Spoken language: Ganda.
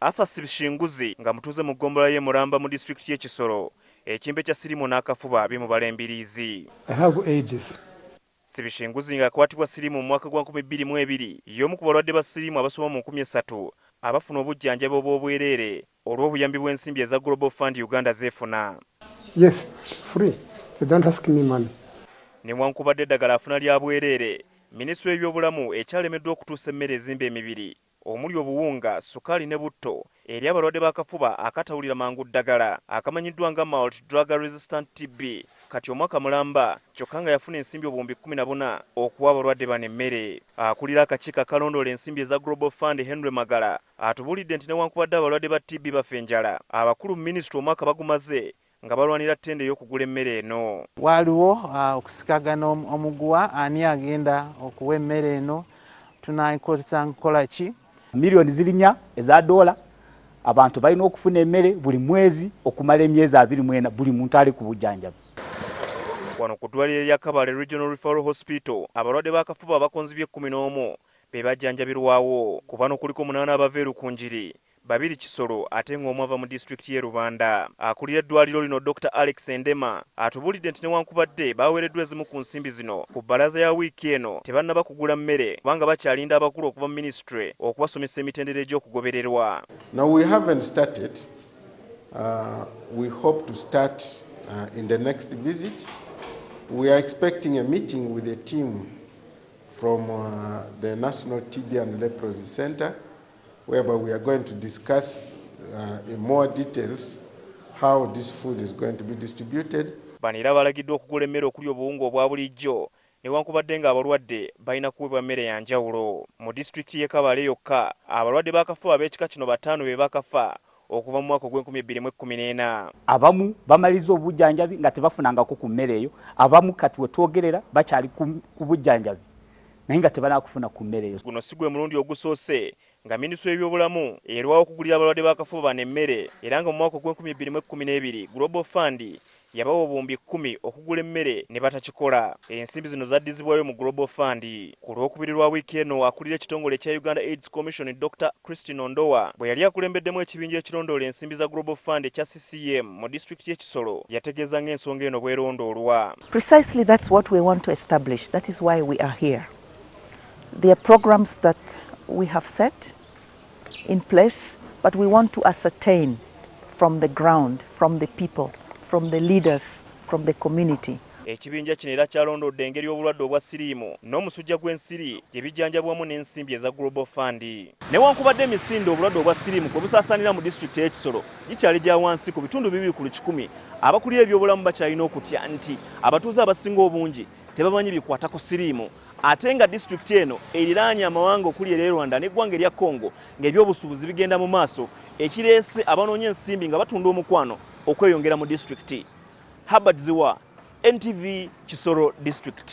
Asa Sibishinguzi nga mutuze mu ggombolola y'e Mulamba mu district y'e Kisoro ekimbe kya sirimu n'akafuba bimubala embiriizi. I have ages. Sibishinguzi nga akwatibwa sirimu mu mwaka gwa 2022 y'omu ku balwadde ba sirimu abasoma mu 30 abafuna obujjanjabi obw'obwereere olw'obuyambi bw'ensimbi eza Global Fund Uganda zeefuna. Yes, free. They don't ask me money. Newankubadde eddagala afuna lya bwereere, minisitule y'ebyobulamu ekyalemeddwa okutuusa emmere ezimba emibiri omuli obuwunga, sukaali ne butto eri abalwadde b'akafuba akatawulira mangu ddagala akamanyiddwa nga multi-drug resistant TB. Kati omwaka mulamba kyokka nga yafuna ensimbi obuwumbi 14 okuwa abalwadde bano emmere. Akulira akakiiko akalondoola ensimbi eza Global Fund Henry Magala atubuulidde nti newankubadde abalwadde ba TB bafa enjala, abakulu mu minisitule omwaka bagumaze nga balwanira ttenda ey'okugula emmere eno. Waliwo okusikagana omugwa ani agenda okuwa emmere eno, tunaakozesa nkola ki? Miliyoni zirinya eza dola abantu balina okufuna emmere buli mwezi okumala emyezi 24 buli muntu ali ku bujjanjabi. Wano ku ddwaliro lya Kabale Regional Referral Hospital abalwadde b'akafuba abakonzibye 11 be bajjanjabirwawo, ku bano kuliko 8 abava e Rukunjiri, 2 Kisoro ate ng'omu ava mu district y'e Rubanda. Akulira eddwaliro lino Dr. Alex Endema atubuulidde nti newankubadde baweereddwa ezimu ku nsimbi zino ku bbalaza ya wiiki eno tebannaba kugula mmere kubanga bakyalinda abakulu okuva mu ministule okubasomesa emitendera egy'okugobererwa. Now we haven't started. We hope to start in the next visit. We are expecting a meeting with a team from the National TB and Leprosy Center, whereby we are going to discuss in more details how this food is going to be distributed. Banira balagiddwa okugula emmere okuli obuwunga obwa bulijjo newankubadde nga abalwadde balina kuweebwa mmere ya njawulo. Mu disitulikiti y'e Kabale yokka abalwadde b'akafuba ab'ekika kino 5 be bakafa okuva mu mwaka gw'2014. Abamu bamaliza obujjanjabi nga tebafunangako ku mmere eyo, abamu kati we twogerera bakyali ku bujjanjabi naye nga tebanakufuna ku mmere eyo. Guno si gwe mulundi ogusoose nga minisitule y'ebyobulamu erwawo okugulira abalwadde b'akafuba bano emmere, era nga mu mwaka gw'2012 Global Fund yabawa obuwumbi 10 okugula emmere ne batakikola. Ensimbi zino zaddizibwayo mu Global Fund. Ku lwokubiri lwa wiiki eno akulira ekitongole ekya Uganda AIDS Commission Dr. Christine Ondowa bwe yali akulembeddemu ekibinja ekirondoola ensimbi za Global Fund ekya CCM mu district y'e Kisoro yategeeza ng'ensonga eno bwerondoolwa. Precisely that's what we want to establish. That is why we are here. There are programs that we have set in place, but we want to ascertain from the ground, from the people, from the leaders, from the community. Ekibinja kino era kyalondodde engeri obulwadde obwa siriimu n'omusujja gw'ensiri gye bijjanjabwamu n'ensimbi eza Global Fund. Newankubadde emisinde obulwadde obwa siriimu kwe busaasaanira mu disitulikiti y'e Kisoro gikyali gya wansi ku bitundu 2 ku 100, abakulira ebyobulamu bakyalina okutya nti abatuuze abasinga obungi tebamanyi bikwata ku siriimu, ate nga disitulikiti eno eriraanye amawanga okuli e Rwanda n'eggwanga erya Congo ng'ebyobusuubuzi bigenda mu maaso, ekireese abanoonya ensimbi nga batunda omukwano okweyongera mu disitulikiti. Habad Ziwa, NTV Kisoro District.